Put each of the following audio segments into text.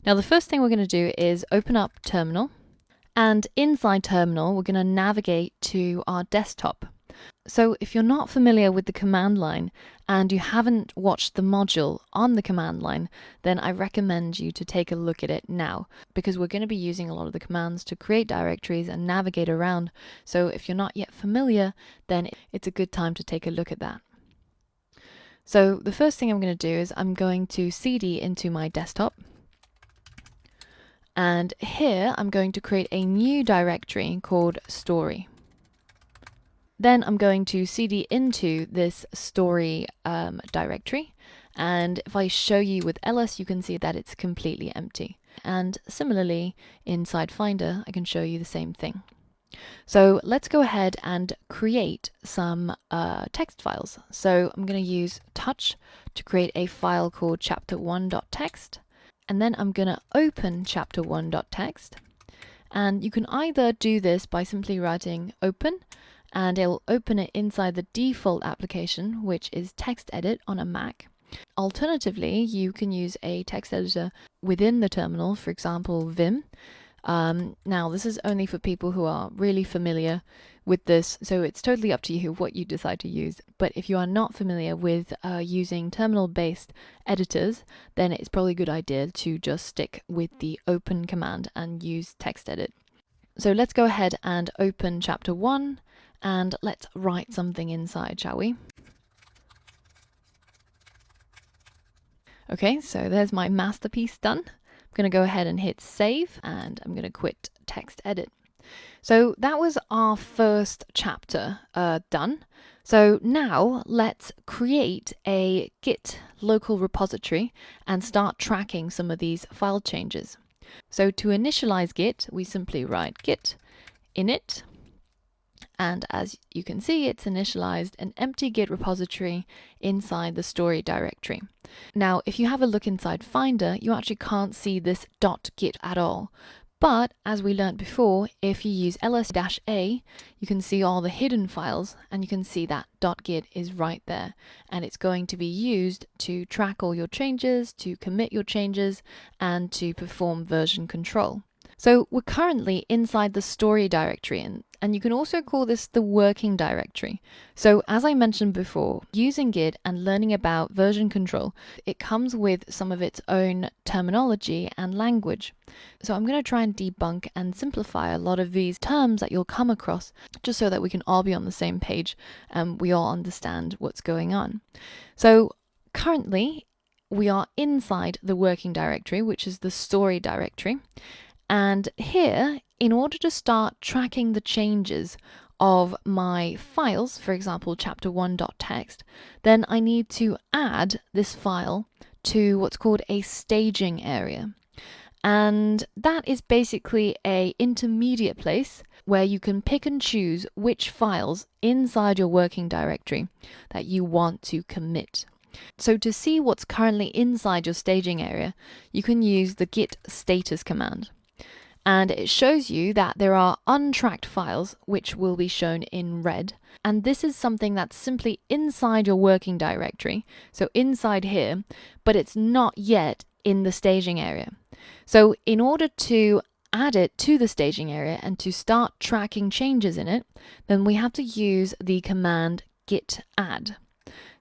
Now the first thing we're going to do is open up Terminal, and inside Terminal we're going to navigate to our desktop. So if you're not familiar with the command line and you haven't watched the module on the command line, then I recommend you to take a look at it now, because we're going to be using a lot of the commands to create directories and navigate around. So if you're not yet familiar, then it's a good time to take a look at that. So the first thing I'm going to do is I'm going to cd into my desktop. And here I'm going to create a new directory called story. Then I'm going to cd into this story directory. And if I show you with ls, you can see that it's completely empty. And similarly, inside Finder, I can show you the same thing. So let's go ahead and create some text files. So I'm going to use touch to create a file called chapter1.txt. And then I'm going to open chapter1.txt. And you can either do this by simply writing open, and it'll open it inside the default application, which is TextEdit on a Mac. Alternatively, you can use a text editor within the terminal, for example, Vim. Now, this is only for people who are really familiar with this, so it's totally up to you what you decide to use. But if you are not familiar with using terminal-based editors, then it's probably a good idea to just stick with the open command and use TextEdit. So let's go ahead and open chapter 1, and let's write something inside, shall we? Okay, so there's my masterpiece done. I'm going to go ahead and hit save, and I'm going to quit TextEdit. So that was our first chapter done. So now let's create a Git local repository and start tracking some of these file changes. So to initialize Git, we simply write git init. And as you can see, it's initialized an empty Git repository inside the story directory. Now, if you have a look inside Finder, you actually can't see this .git at all. But as we learned before, if you use ls-a, you can see all the hidden files, and you can see that .git is right there. And it's going to be used to track all your changes, to commit your changes, and to perform version control. So we're currently inside the story directory, and you can also call this the working directory. So as I mentioned before, using Git and learning about version control, it comes with some of its own terminology and language. So I'm going to try and debunk and simplify a lot of these terms that you'll come across, just so that we can all be on the same page and we all understand what's going on. So currently, we are inside the working directory, which is the story directory. And here, in order to start tracking the changes of my files, for example, chapter1.txt, then I need to add this file to what's called a staging area. And that is basically an intermediate place where you can pick and choose which files inside your working directory that you want to commit. So to see what's currently inside your staging area, you can use the git status command. And it shows you that there are untracked files which will be shown in red. And this is something that's simply inside your working directory, so inside here, but it's not yet in the staging area. So in order to add it to the staging area and to start tracking changes in it, then we have to use the command git add.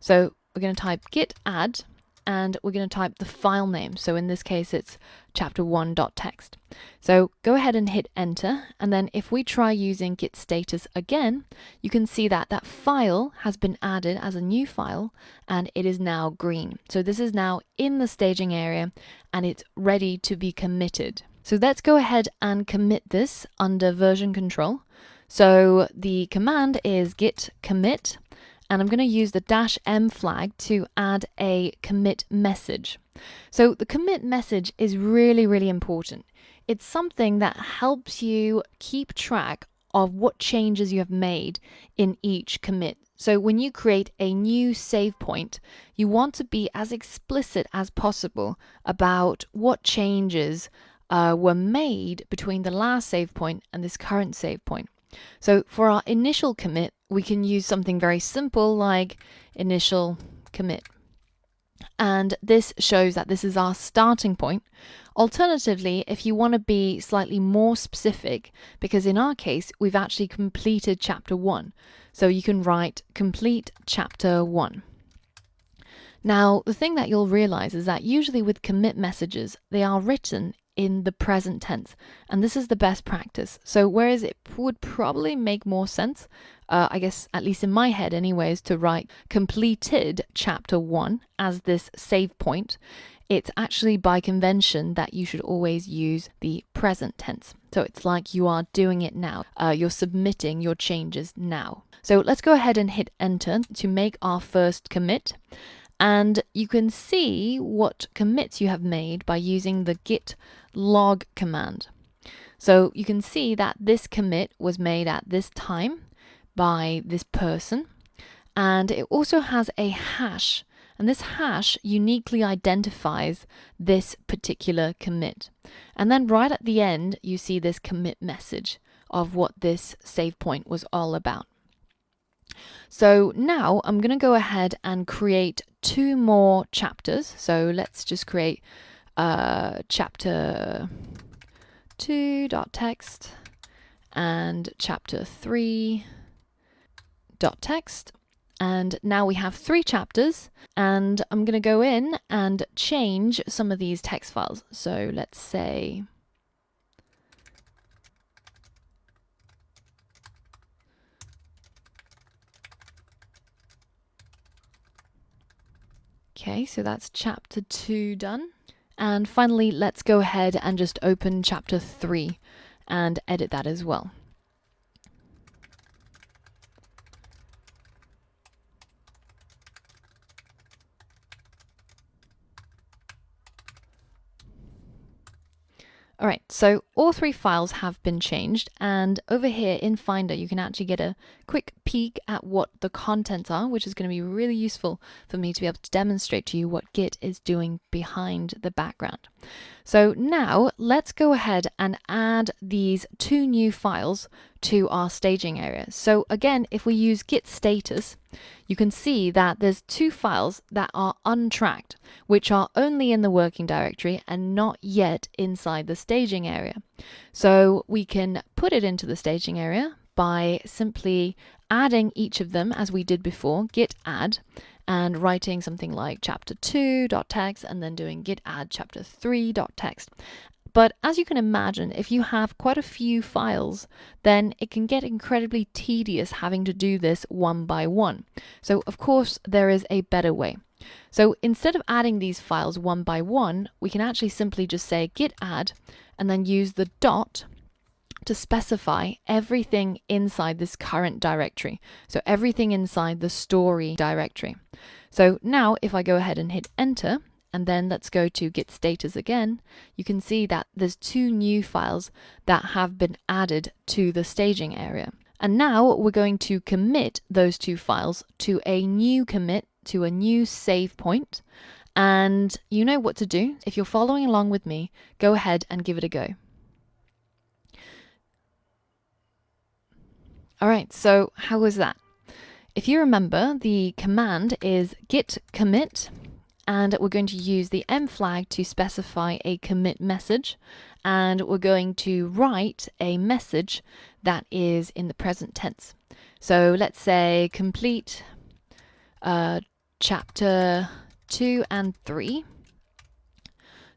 So we're going to type git add, and we're going to type the file name. So in this case, it's chapter1.txt. So go ahead and hit enter. And then if we try using git status again, you can see that that file has been added as a new file, and it is now green. So this is now in the staging area, and it's ready to be committed. So let's go ahead and commit this under version control. So the command is git commit, and I'm going to use the -m flag to add a commit message. So the commit message is really, really important. It's something that helps you keep track of what changes you have made in each commit. So when you create a new save point, you want to be as explicit as possible about what changes were made between the last save point and this current save point. So for our initial commit, we can use something very simple like initial commit. And this shows that this is our starting point. Alternatively, if you want to be slightly more specific, because in our case, we've actually completed chapter 1. So you can write complete chapter 1. Now, the thing that you'll realize is that usually with commit messages, they are written in the present tense, and this is the best practice. So whereas it would probably make more sense, I guess at least in my head anyways, to write completed chapter 1 as this save point, it's actually by convention that you should always use the present tense. So it's like you are doing it now. You're submitting your changes now. So let's go ahead and hit enter to make our first commit. And you can see what commits you have made by using the git log command. So you can see that this commit was made at this time by this person, and it also has a hash, and this hash uniquely identifies this particular commit. And then right at the end you see this commit message of what this save point was all about. So now I'm going to go ahead and create 2 more chapters. So let's just create chapter 2.text and chapter 3.text. And now we have 3 chapters, and I'm going to go in and change some of these text files. So let's say okay, so that's chapter 2 done. And finally, let's go ahead and just open chapter 3 and edit that as well. Alright, so all 3 files have been changed, and over here in Finder you can actually get a quick peek at what the contents are, which is going to be really useful for me to be able to demonstrate to you what Git is doing behind the background. So now let's go ahead and add these 2 new files to our staging area. So again, if we use git status, you can see that there's 2 files that are untracked, which are only in the working directory and not yet inside the staging area. So we can put it into the staging area by simply adding each of them as we did before, git add, and writing something like chapter 2.text and then doing git add chapter 3.text. But as you can imagine, if you have quite a few files, then it can get incredibly tedious having to do this one by one. So of course there is a better way. So instead of adding these files one by one, we can actually simply just say git add and then use the dot to specify everything inside this current directory. So everything inside the story directory. So now if I go ahead and hit enter, and then let's go to git status again, you can see that there's 2 new files that have been added to the staging area. And now we're going to commit those 2 files to a new commit, to a new save point. And you know what to do. If you're following along with me, go ahead and give it a go. Alright, so how was that? If you remember, the command is git commit, and we're going to use the M flag to specify a commit message, and we're going to write a message that is in the present tense. So let's say complete chapter 2 and 3.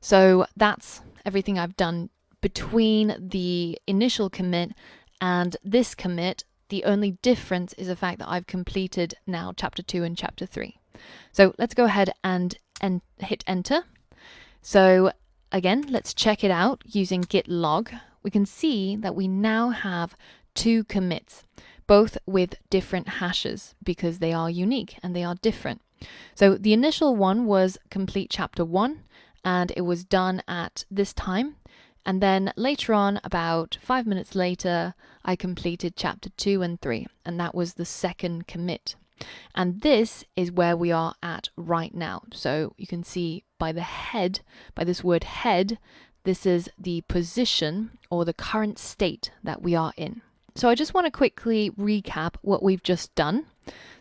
So that's everything I've done between the initial commit and this commit. The only difference is the fact that I've completed now chapter 2 and chapter 3. So let's go ahead and hit enter. So again, let's check it out using git log. We can see that we now have 2 commits, both with different hashes because they are unique and they are different. So the initial one was complete chapter 1 and it was done at this time. And then later on, about 5 minutes later, I completed chapter 2 and 3, and that was the second commit. And this is where we are at right now. So you can see by the head, by this word head, this is the position or the current state that we are in. So I just want to quickly recap what we've just done.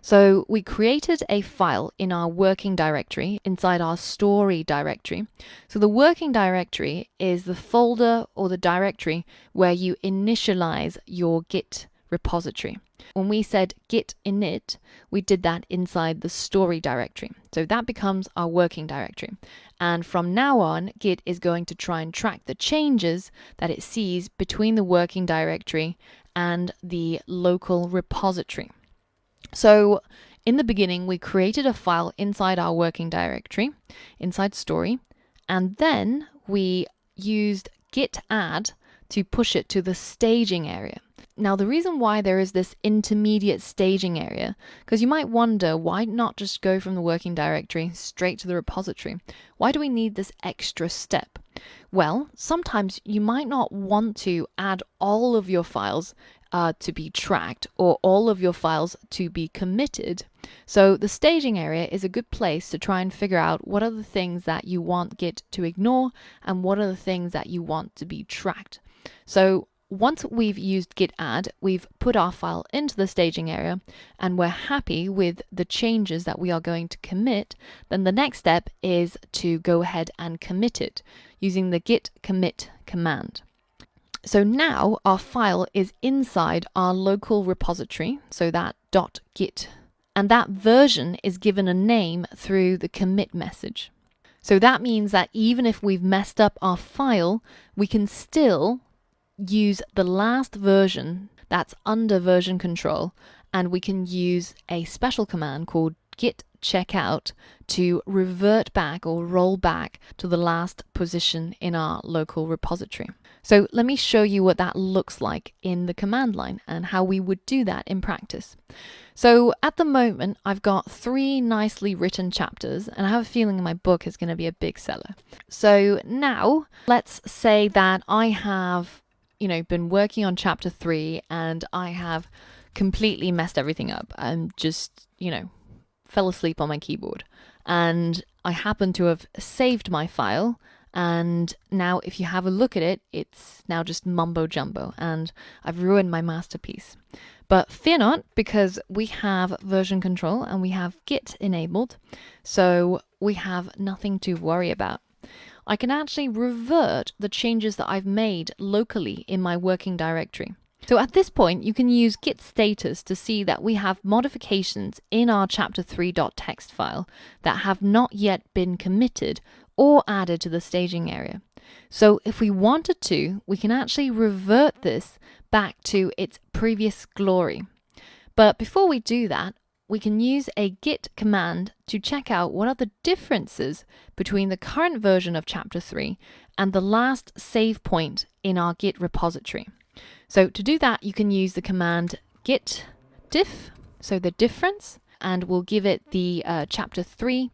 So we created a file in our working directory inside our story directory. So the working directory is the folder or the directory where you initialize your Git repository. When we said git init, we did that inside the story directory. So that becomes our working directory. And from now on, Git is going to try and track the changes that it sees between the working directory and the local repository. So in the beginning, we created a file inside our working directory, inside story, and then we used git add to push it to the staging area. Now, the reason why there is this intermediate staging area, because you might wonder, why not just go from the working directory straight to the repository? Why do we need this extra step? Well, sometimes you might not want to add all of your files to be tracked or all of your files to be committed. So the staging area is a good place to try and figure out what are the things that you want Git to ignore and what are the things that you want to be tracked. So once we've used git add, we've put our file into the staging area and we're happy with the changes that we are going to commit, then the next step is to go ahead and commit it using the git commit command. So now our file is inside our local repository, so that .git, and that version is given a name through the commit message. So that means that even if we've messed up our file, we can still use the last version that's under version control, and we can use a special command called git checkout to revert back or roll back to the last position in our local repository. So let me show you what that looks like in the command line and how we would do that in practice. So at the moment, I've got 3 nicely written chapters, and I have a feeling my book is going to be a big seller. So now let's say that I have been working on chapter 3 and I have completely messed everything up and just, fell asleep on my keyboard. And I happen to have saved my file. And now if you have a look at it, it's now just mumbo jumbo and I've ruined my masterpiece. But fear not, because we have version control and we have Git enabled. So we have nothing to worry about. I can actually revert the changes that I've made locally in my working directory. So at this point, you can use git status to see that we have modifications in our chapter3.txt file that have not yet been committed or added to the staging area. So if we wanted to, we can actually revert this back to its previous glory. But before we do that, we can use a git command to check out what are the differences between the current version of chapter 3 and the last save point in our Git repository. So to do that, you can use the command git diff, so the difference, and we'll give it the chapter 3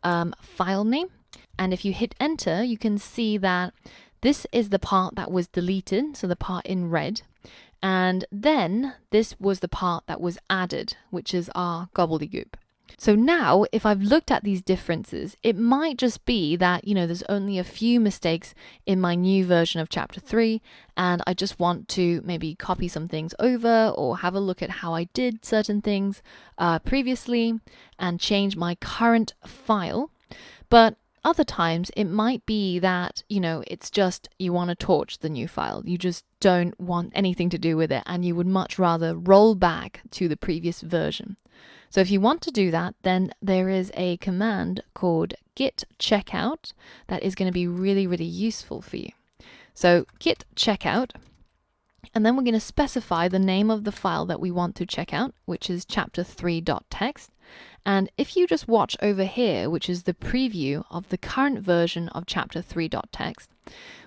file name. And if you hit enter, you can see that this is the part that was deleted, so the part in red. And then this was the part that was added, which is our gobbledygook. So now, if I've looked at these differences, it might just be that, there's only a few mistakes in my new version of chapter 3, and I just want to maybe copy some things over or have a look at how I did certain things previously and change my current file. But other times it might be that, it's just you want to torch the new file. You just don't want anything to do with it and you would much rather roll back to the previous version. So if you want to do that, then there is a command called git checkout that is going to be really, really useful for you. So git checkout, and then we're going to specify the name of the file that we want to check out, which is chapter3.txt. And if you just watch over here, which is the preview of the current version of chapter3.txt,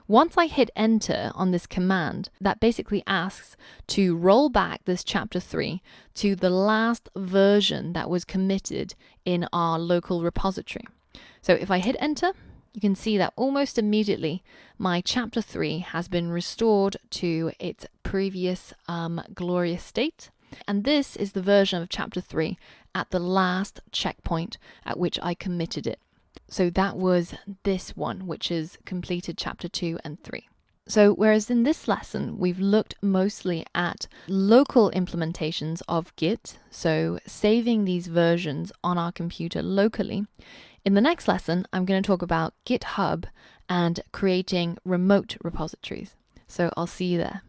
once I hit enter on this command, that basically asks to roll back this chapter 3 to the last version that was committed in our local repository. So if I hit enter, you can see that almost immediately my chapter 3 has been restored to its previous glorious state. And this is the version of chapter 3 at the last checkpoint at which I committed it. So that was this one, which is completed chapter 2 and 3. So whereas in this lesson, we've looked mostly at local implementations of Git, so saving these versions on our computer locally, in the next lesson, I'm going to talk about GitHub and creating remote repositories. So I'll see you there.